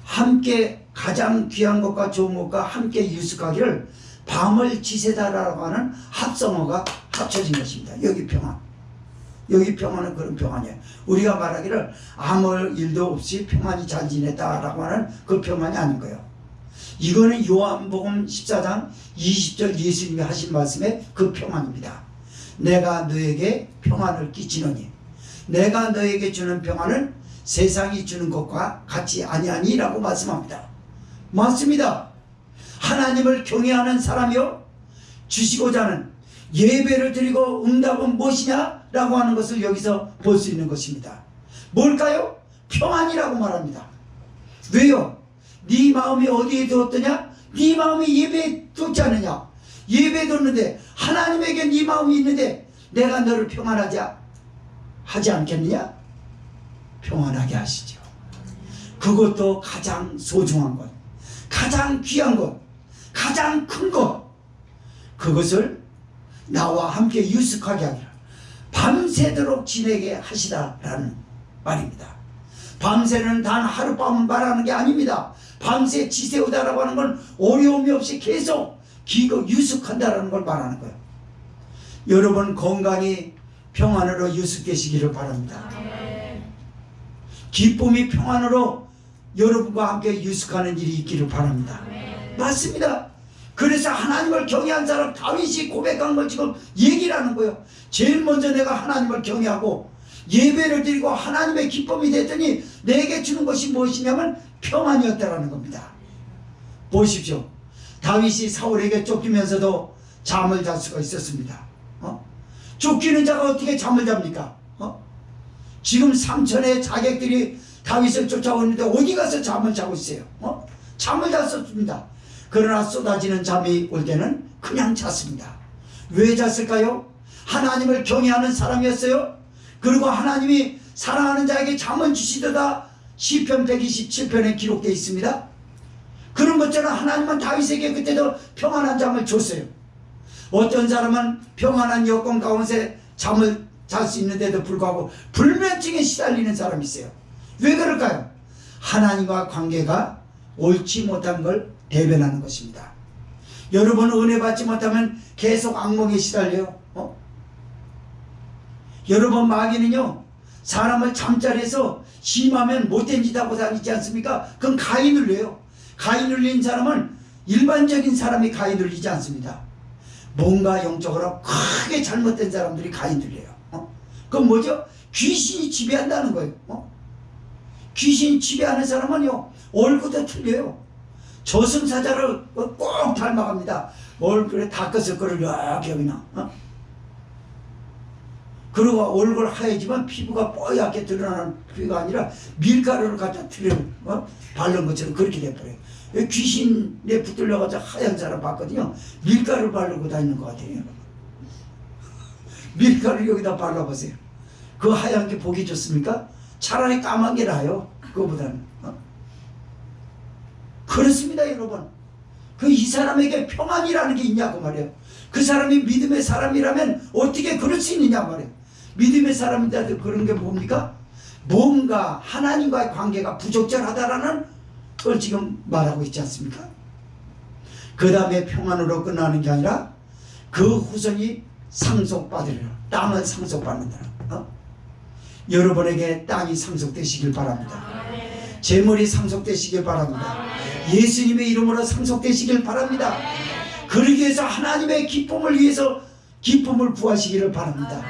함께 가장 귀한 것과 좋은 것과 함께 유숙하기를 밤을 지새다라고 하는 합성어가 합쳐진 것입니다. 여기 평안. 여기 평안은 그런 평안이에요. 우리가 말하기를 아무 일도 없이 평안히 잘 지냈다라고 하는 그 평안이 아닌 거예요. 이거는 요한복음 14장 20절 예수님이 하신 말씀의 그 평안입니다. 내가 너에게 평안을 끼치노니 내가 너에게 주는 평안은 세상이 주는 것과 같이 아니하니 라고 말씀합니다. 맞습니다. 하나님을 경외하는 사람이요 주시고자 하는 예배를 드리고 응답은 무엇이냐 라고 하는 것을 여기서 볼 수 있는 것입니다. 뭘까요? 평안이라고 말합니다. 왜요? 네 마음이 어디에 두었더냐? 네 마음이 예배에 두지 않느냐? 예배에 뒀는데 하나님에게 네 마음이 있는데 내가 너를 평안하지 하지 않겠느냐? 평안하게 하시죠. 그것도 가장 소중한 것, 가장 귀한 것, 가장 큰 것, 그것을 나와 함께 유숙하게 하기를 밤새도록 지내게 하시다라는 말입니다. 밤새는 단 하룻밤을 말하는 게 아닙니다. 밤새 지새우다라고 하는 건 어려움이 없이 계속 기거 유숙한다라는 걸 말하는 거예요. 여러분 건강히 평안으로 유숙되시기를 바랍니다. 기쁨이 평안으로 여러분과 함께 유숙하는 일이 있기를 바랍니다. 맞습니다. 그래서 하나님을 경외한 사람 다윗이 고백한 걸 지금 얘기를 하는 거예요. 제일 먼저 내가 하나님을 경외하고 예배를 드리고 하나님의 기쁨이 됐더니 내게 주는 것이 무엇이냐면 평안이었다라는 겁니다. 보십시오. 다윗이 사울에게 쫓기면서도 잠을 잘 수가 있었습니다. 쫓기는 자가 어떻게 잠을 잡니까? 지금 삼천의 자객들이 다윗을 쫓아오는데 어디 가서 잠을 자고 있어요? 잠을 잤었습니다. 그러나 쏟아지는 잠이 올 때는 그냥 잤습니다. 왜 잤을까요? 하나님을 경외하는 사람이었어요. 그리고 하나님이 사랑하는 자에게 잠을 주시도다 시편 127편에 기록되어 있습니다. 그런 것처럼 하나님은 다윗에게 그때도 평안한 잠을 줬어요. 어떤 사람은 평안한 여건 가운데 잠을 잘 수 있는데도 불구하고 불면증에 시달리는 사람이 있어요. 왜 그럴까요? 하나님과 관계가 옳지 못한 걸 대변하는 것입니다. 여러분 은혜 받지 못하면 계속 악몽에 시달려요. 여러분 마귀는요 사람을 잠자리에서 심하면 못된 짓 하고 다니지 않습니까? 그건 가위 눌려요. 가위 눌린 사람은 일반적인 사람이 가위 눌리지 않습니다. 뭔가 영적으로 크게 잘못된 사람들이 가위 눌려요. 그건 뭐죠? 귀신이 지배한다는 거예요. 귀신이 지배하는 사람은요 얼굴도 틀려요. 저승사자를 꼭 닮아갑니다. 얼굴에 다크서클을 이렇게 그냥 그리고 얼굴 하얘지만 피부가 뽀얗게 드러나는 피부가 아니라 밀가루를 갖다 바른 것처럼 그렇게 돼버려요. 귀신에 붙들려가지고 하얀 사람 봤거든요. 밀가루를 바르고 다니는 것 같아요. 밀가루 여기다 발라보세요. 그 하얀 게 보기 좋습니까? 차라리 까만 게 나아요. 그거보다는. 그렇습니다 여러분. 이 사람에게 평안이라는 게 있냐고 말이에요. 그 사람이 믿음의 사람이라면 어떻게 그럴 수 있느냐 말이에요. 믿음의 사람인데도 그런 게 뭡니까? 뭔가 하나님과의 관계가 부적절하다라는 걸 지금 말하고 있지 않습니까? 그 다음에 평안으로 끝나는 게 아니라 그 후손이 상속받으리라. 땅을 상속받는다. 여러분에게 땅이 상속되시길 바랍니다. 재물이 상속되시길 바랍니다. 예수님의 이름으로 상속되시길 바랍니다. 그러기 위해서 하나님의 기쁨을 위해서 기쁨을 구하시기를 바랍니다.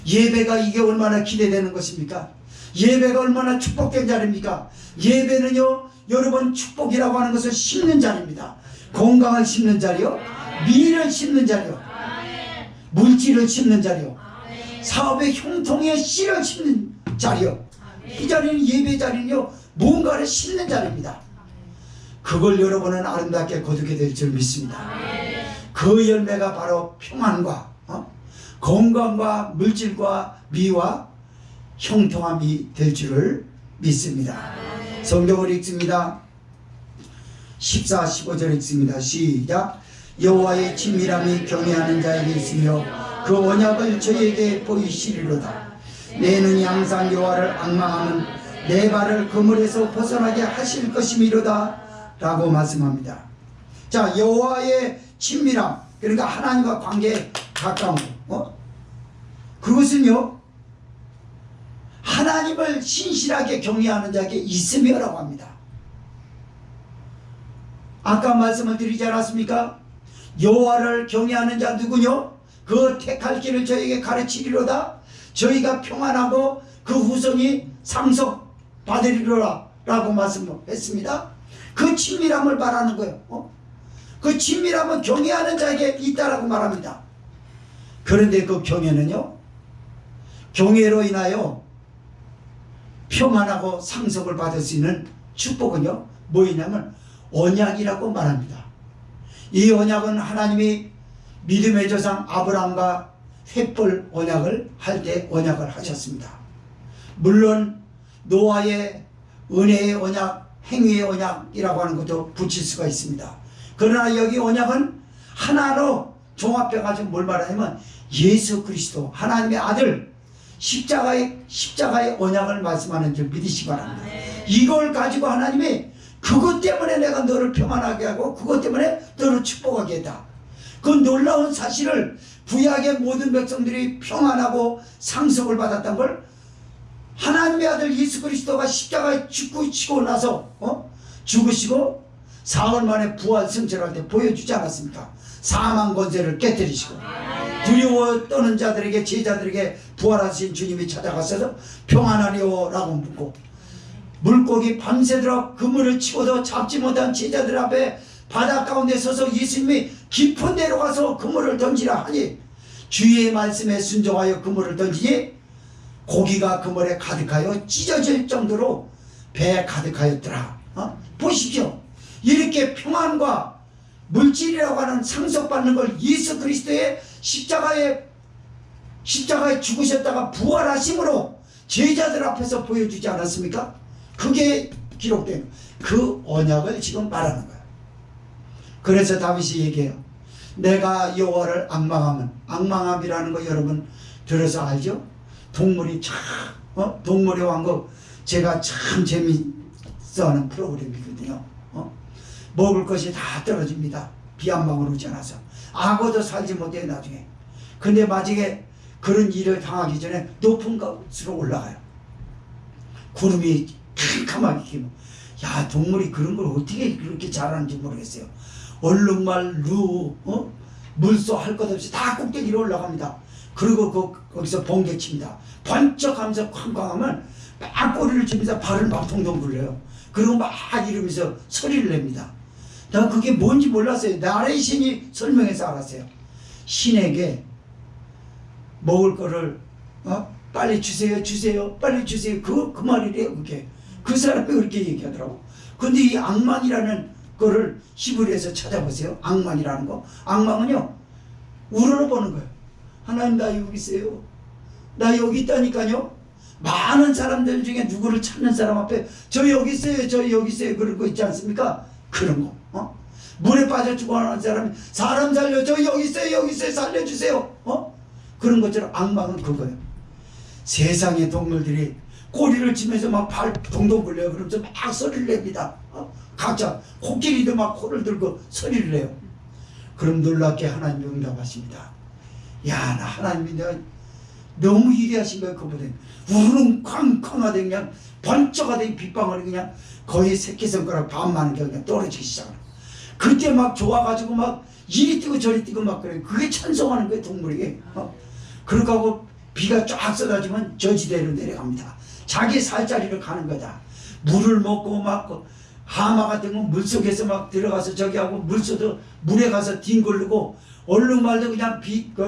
예배가 이게 얼마나 기대되는 것입니까? 예배가 얼마나 축복된 자리입니까? 예배는요 여러분 축복이라고 하는 것을 심는 자리입니다. 건강을 심는 자리요, 미를 심는 자리요, 물질을 심는 자리요, 사업의 형통의 씨를 심는 자리요. 이 자리는 예배 자리는요 뭔가를 심는 자리입니다. 그걸 여러분은 아름답게 거두게 될 줄 믿습니다. 그 열매가 바로 평안과 건강과 물질과 미와 형통함이 될 줄을 믿습니다. 성경을 읽습니다. 14, 15절 읽습니다. 시작. 여호와의 친밀함이 경외하는 자에게 있으며 그 언약을 저에게 보이시리로다. 내 눈이 항상 여호와를 앙망하면 내 발을 그물에서 벗어나게 하실 것이미로다 라고 말씀합니다. 자, 여호와의 친밀함, 그러니까 하나님과 관계에 가까운 거, 그것은요 하나님을 신실하게 경외하는 자에게 있으며 라고 합니다. 아까 말씀을 드리지 않았습니까? 여호와를 경외하는 자 누구뇨? 그 택할 길을 저에게 가르치리로다. 저희가 평안하고 그 후손이 상속 받으리로라 라고 말씀했습니다. 그 친밀함을 말하는 거예요. 그 친밀함은 경외하는 자에게 있다라고 말합니다. 그런데 그 경외는요 경외로 인하여 평안하고 상속을 받을 수 있는 축복은요 뭐냐면 언약이라고 말합니다. 이 언약은 하나님이 믿음의 조상 아브라함과 횃불 언약을 할 때 언약을 하셨습니다. 물론 노아의 은혜의 언약, 행위의 언약이라고 하는 것도 붙일 수가 있습니다. 그러나 여기 언약은 하나로 종합해가지고 뭘 말하냐면 예수 그리스도 하나님의 아들 십자가의 언약을 말씀하는 줄 믿으시기 바랍니다. 이걸 가지고 하나님이 그것 때문에 내가 너를 평안하게 하고 그것 때문에 너를 축복하게 했다. 그 놀라운 사실을 구약의 모든 백성들이 평안하고 상속을 받았던 걸 하나님의 아들 예수 그리스도가 십자가에 죽으시고 나서 죽으시고 사흘 만에 부활 승천할 때 보여주지 않았습니까? 사망 권세를 깨뜨리시고 두려워 떠는 자들에게 제자들에게 부활하신 주님이 찾아가셔서 평안하리요 라고 묻고 물고기 밤새도록 그물을 치고도 잡지 못한 제자들 앞에 바다 가운데 서서 예수님이 깊은 데로 가서 그물을 던지라 하니 주의 말씀에 순종하여 그물을 던지니 고기가 그물에 가득하여 찢어질 정도로 배에 가득하였더라. 보십시오. 이렇게 평안과 물질이라고 하는 상속받는 걸 예수 그리스도의 십자가에 죽으셨다가 부활하심으로 제자들 앞에서 보여주지 않았습니까? 그게 기록된 그 언약을 지금 말하는 거예요. 그래서 다윗이 얘기해요. 내가 여호와를 앙망하면, 앙망함이라는 거 여러분 들어서 알죠? 동물이 참 동물의 왕국 제가 참 재미있어하는 프로그램이거든요. 먹을 것이 다 떨어집니다. 비 한 방울 오지 않아서. 악어도 살지 못해 나중에. 근데 만약에 그런 일을 당하기 전에 높은 곳으로 올라가요. 구름이 캄캄하게 끼고. 야, 동물이 그런 걸 어떻게 그렇게 잘하는지 모르겠어요. 얼룩말, 물소 할 것 없이 다 꼭대기로 올라갑니다. 그리고 거기서 번개 칩니다. 번쩍하면서 쾅쾅하면 막 꼬리를 치면서 발을 막 동동 굴려요. 그리고 막 이러면서 소리를 냅니다. 난 그게 뭔지 몰랐어요. 나라의 신이 설명해서 알았어요. 신에게 먹을 거를 빨리 주세요, 주세요, 빨리 주세요. 그 말이래요. 그게 그 사람이 그렇게 얘기하더라고. 근데 이 악망이라는 거를 히브리에서 찾아보세요. 악망이라는 거. 악망은요, 우러러보는 거예요. 하나님, 나 여기 있어요. 나 여기 있다니까요. 많은 사람들 중에 누구를 찾는 사람 앞에 저 여기 있어요, 저 여기 있어요, 그런 거 있지 않습니까? 그런 거. 물에 빠져 죽어가는 사람이 사람 살려, 저 여기 있어요, 여기 있어요, 살려주세요. 그런 것처럼 악망은 그거예요. 세상의 동물들이 꼬리를 치면서 막 발 동동 굴려요. 그러면서 막 소리를 냅니다. 각자 코끼리도 막 코를 들고 소리를 내요. 그럼 놀랍게 하나님이 응답하십니다. 야, 나 하나님이 내가 너무 위대하신 거예요. 그보다 우릉쾅쾅하되 그냥 번쩍하되 빗방울이 그냥 거의 새끼손가락 반만한 게 그냥 떨어지기 시작해요. 그때 막 좋아가지고 막 이리 뛰고 저리 뛰고 막 그래요. 그게 찬송하는 거예요, 동물에게. 그렇게 하고 비가 쫙 쏟아지면 저 지대로 내려갑니다. 자기 살 자리를 가는 거다. 물을 먹고 막 하마 같은 거 물속에서 막 들어가서 저기 하고 물에 가서 뒹굴르고 얼룩말도 그냥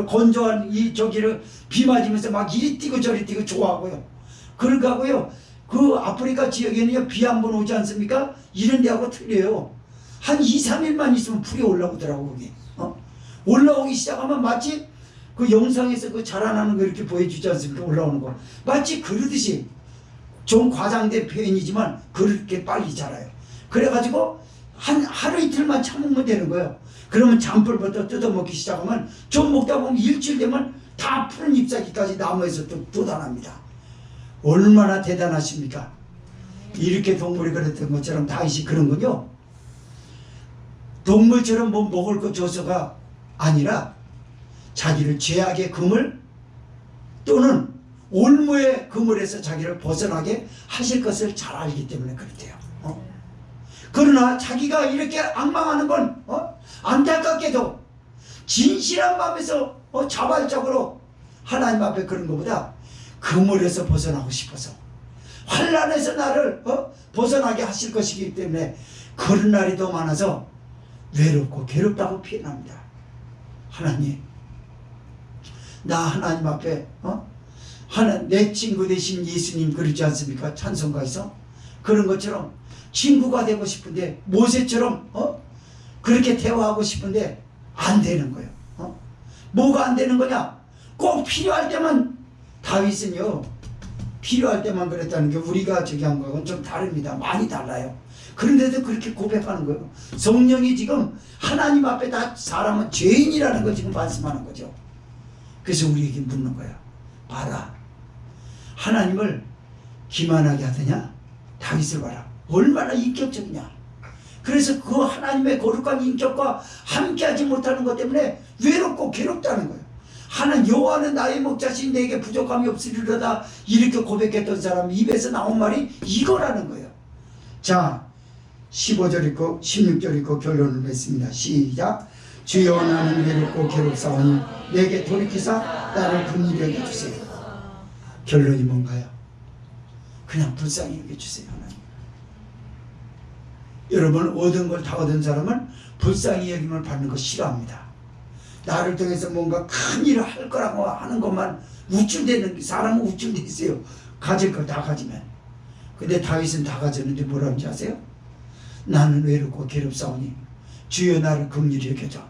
건조한 저기를 비 맞으면서 막 이리 뛰고 저리 뛰고 좋아하고요. 그러고 하고요. 그 아프리카 지역에는요, 비 한 번 오지 않습니까? 이런 데하고 틀려요. 한 2, 3일만 있으면 풀이 올라오더라고, 그게. 올라오기 시작하면 마치 그 영상에서 그 자라나는 거 이렇게 보여주지 않습니까? 올라오는 거. 마치 그러듯이 좀 과장된 표현이지만 그렇게 빨리 자라요. 그래가지고 하루 이틀만 참으면 되는 거예요. 그러면 잔불부터 뜯어먹기 시작하면 좀 먹다 보면 일주일 되면 다 푸른 잎사귀까지 나무에서 또 돋아납니다. 얼마나 대단하십니까? 이렇게 동물이 그랬던 것처럼 다윗이 그런군요. 동물처럼 뭐 먹을 것 줘서가 아니라 자기를 죄악의 그물 또는 올무의 그물에서 자기를 벗어나게 하실 것을 잘 알기 때문에 그렇대요. 그러나 자기가 이렇게 악망하는 건 안타깝게도 진실한 마음에서 자발적으로 하나님 앞에 그런 것보다 그물에서 벗어나고 싶어서 환난에서 나를 벗어나게 하실 것이기 때문에 그런 날이 더 많아서 외롭고 괴롭다고 표현합니다. 하나님, 나 하나님 앞에 내 친구 되신 예수님 그러지 않습니까? 찬송가에서 그런 것처럼 친구가 되고 싶은데 모세처럼 그렇게 대화하고 싶은데 안 되는 거예요. 뭐가 안 되는 거냐? 꼭 필요할 때만. 다윗은요, 필요할 때만 그랬다는 게 우리가 저기 한 거하고는 좀 다릅니다. 많이 달라요. 그런데도 그렇게 고백하는 거예요. 성령이 지금 하나님 앞에 다 사람은 죄인이라는 걸 지금 말씀하는 거죠. 그래서 우리에게 묻는 거야. 봐라, 하나님을 기만하게 하더냐? 다윗을 봐라. 얼마나 인격적이냐. 그래서 그 하나님의 거룩한 인격과 함께하지 못하는 것 때문에 외롭고 괴롭다는 거예요. 하나님, 여호와는 나의 목자신 내게 부족함이 없으리로다, 이렇게 고백했던 사람 입에서 나온 말이 이거라는 거예요. 자, 15절 있고 16절 있고 결론을 맺습니다. 시작. 주여, 나는 외롭고 괴롭사오니 내게 돌이키사 나를 긍휼히 여겨주세요. 결론이 뭔가요? 그냥 불쌍히 여겨주세요. 하나님. 여러분, 얻은 걸 다 얻은 사람은 불쌍히 여김을 받는 거 싫어합니다. 나를 통해서 뭔가 큰 일을 할 거라고 하는 것만 우쭐대는, 사람은 우쭐대 있어요. 가질 걸 다 가지면. 근데 다윗은 다 가졌는데 뭐라는지 아세요? 나는 외롭고 괴롭사오니 주여 나를 긍휼히 여겨줘.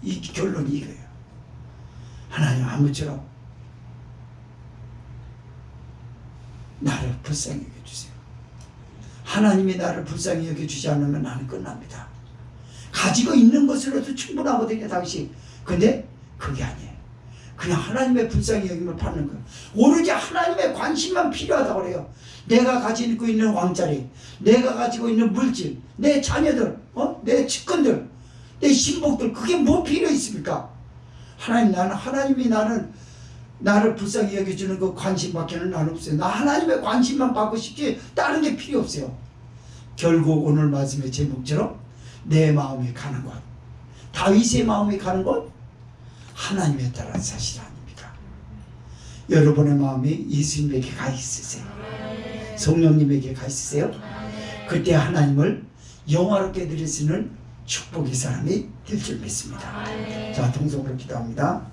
이 결론이 이거예요. 하나님, 아무쪼록 나를 불쌍히 여겨주세요. 하나님이 나를 불쌍히 여겨주지 않으면 나는 끝납니다. 가지고 있는 것으로도 충분하거든요, 당시. 근데 그게 아니에요. 그냥 하나님의 불쌍히 여김을 받는 거예요. 오로지 하나님의 관심만 필요하다고 그래요. 내가 가지고 있는 왕자리, 내가 가지고 있는 물질, 내 자녀들, 내 측근들, 내 신복들, 그게 뭐 필요 있습니까? 하나님이 나를 불쌍히 여겨주는 그 관심밖에는 난 없어요. 나 하나님의 관심만 받고 싶지 다른 게 필요 없어요. 결국 오늘 말씀의 제목처럼 내 마음이 가는 곳, 다윗의 마음이 가는 곳, 하나님에 따른 사실 아닙니까? 여러분의 마음이 예수님에게 가 있으세요? 성령님에게 가 있으세요? 그때 하나님을 영화롭게 드릴 수 있는 축복의 사람이 될 줄 믿습니다. 자, 동성으로 기도합니다.